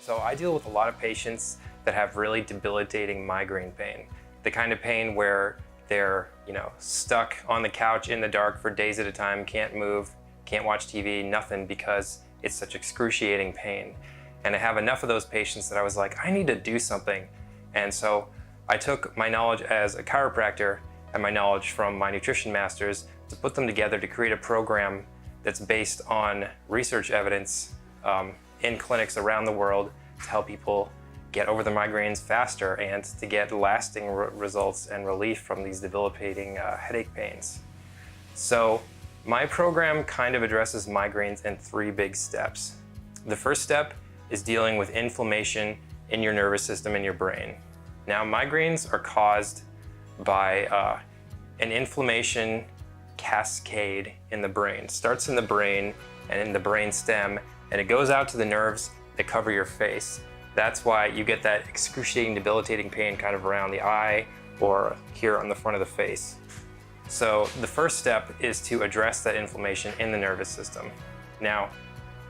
So I deal with a lot of patients that have really debilitating migraine pain. The kind of pain where they're, stuck on the couch in the dark for days at a time, can't move, can't watch TV, nothing, because it's such excruciating pain. And I have enough of those patients that I was like, I need to do something. And so I took my knowledge as a chiropractor and my knowledge from my nutrition masters to put them together to create a program that's based on research evidence in clinics around the world to help people get over their migraines faster and to get lasting results and relief from these debilitating headache pains. So my program kind of addresses migraines in 3 big steps. The first step is dealing with inflammation in your nervous system and your brain. Now, migraines are caused by an inflammation cascade in the brain. It starts in the brain and in the brain stem, and it goes out to the nerves that cover your face. That's why you get that excruciating, debilitating pain kind of around the eye or here on the front of the face. So the first step is to address that inflammation in the nervous system. Now,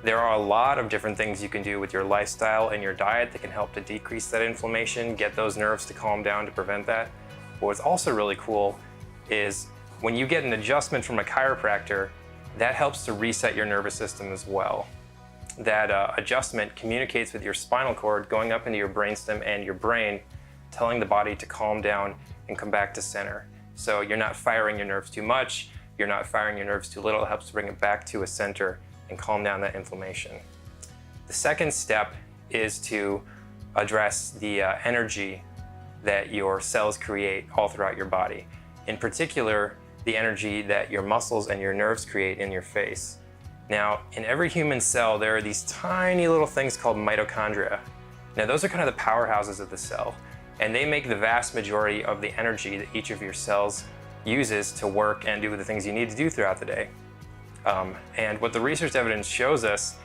there are a lot of different things you can do with your lifestyle and your diet that can help to decrease that inflammation, get those nerves to calm down to prevent that. But what's also really cool is when you get an adjustment from a chiropractor, that helps to reset your nervous system as well. That adjustment communicates with your spinal cord going up into your brainstem and your brain, telling the body to calm down and come back to center. So you're not firing your nerves too much, you're not firing your nerves too little. It helps to bring it back to a center and calm down that inflammation. The second step is to address the energy that your cells create all throughout your body. In particular, the energy that your muscles and your nerves create in your face. Now, in every human cell, there are these tiny little things called mitochondria. Now, those are kind of the powerhouses of the cell, and they make the vast majority of the energy that each of your cells uses to work and do the things you need to do throughout the day. And what the research evidence shows us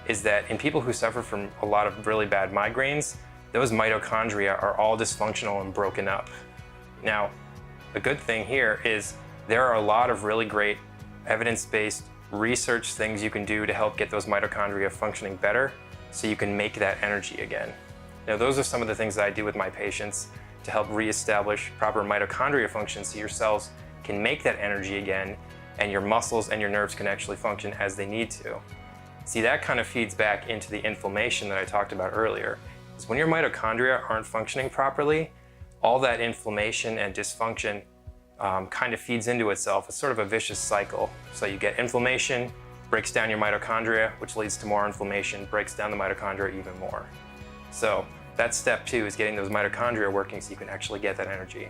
is that in people who suffer from a lot of really bad migraines, those mitochondria are all dysfunctional and broken up. Now, the good thing here is there are a lot of really great evidence-based research things you can do to help get those mitochondria functioning better so you can make that energy again. Now, those are some of the things that I do with my patients to help reestablish proper mitochondria function so your cells can make that energy again and your muscles and your nerves can actually function as they need to. See, that kind of feeds back into the inflammation that I talked about earlier. Because when your mitochondria aren't functioning properly, all that inflammation and dysfunction kind of feeds into itself. It's sort of a vicious cycle. So you get inflammation, breaks down your mitochondria, which leads to more inflammation, breaks down the mitochondria even more. So that's step 2, is getting those mitochondria working so you can actually get that energy.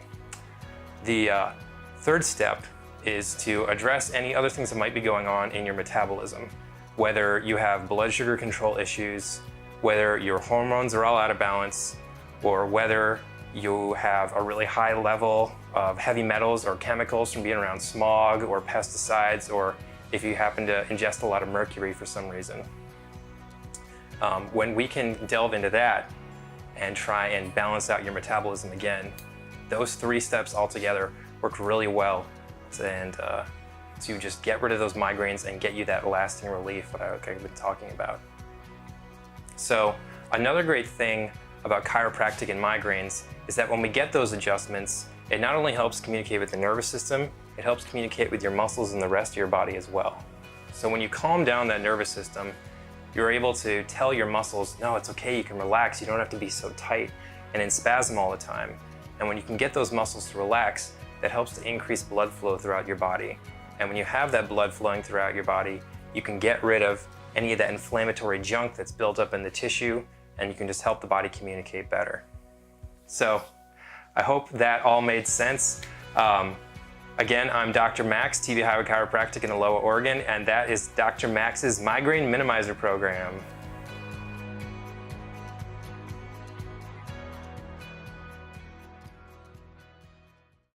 The third step is to address any other things that might be going on in your metabolism. Whether you have blood sugar control issues, whether your hormones are all out of balance, or whether you have a really high level of heavy metals or chemicals from being around smog or pesticides, or if you happen to ingest a lot of mercury for some reason. When we can delve into that and try and balance out your metabolism again, those 3 steps all together work really well and to just get rid of those migraines and get you that lasting relief that I've been talking about. So another great thing about chiropractic and migraines is that when we get those adjustments, it not only helps communicate with the nervous system, it helps communicate with your muscles and the rest of your body as well. So when you calm down that nervous system, you're able to tell your muscles, no, it's okay, you can relax, you don't have to be so tight and in spasm all the time. And when you can get those muscles to relax, that helps to increase blood flow throughout your body. And when you have that blood flowing throughout your body, you can get rid of any of that inflammatory junk that's built up in the tissue, and you can just help the body communicate better. So I hope that all made sense. Again, I'm Dr. Max, TV Highway Chiropractic in Aloha, Oregon, and that is Dr. Max's Migraine Minimizer program.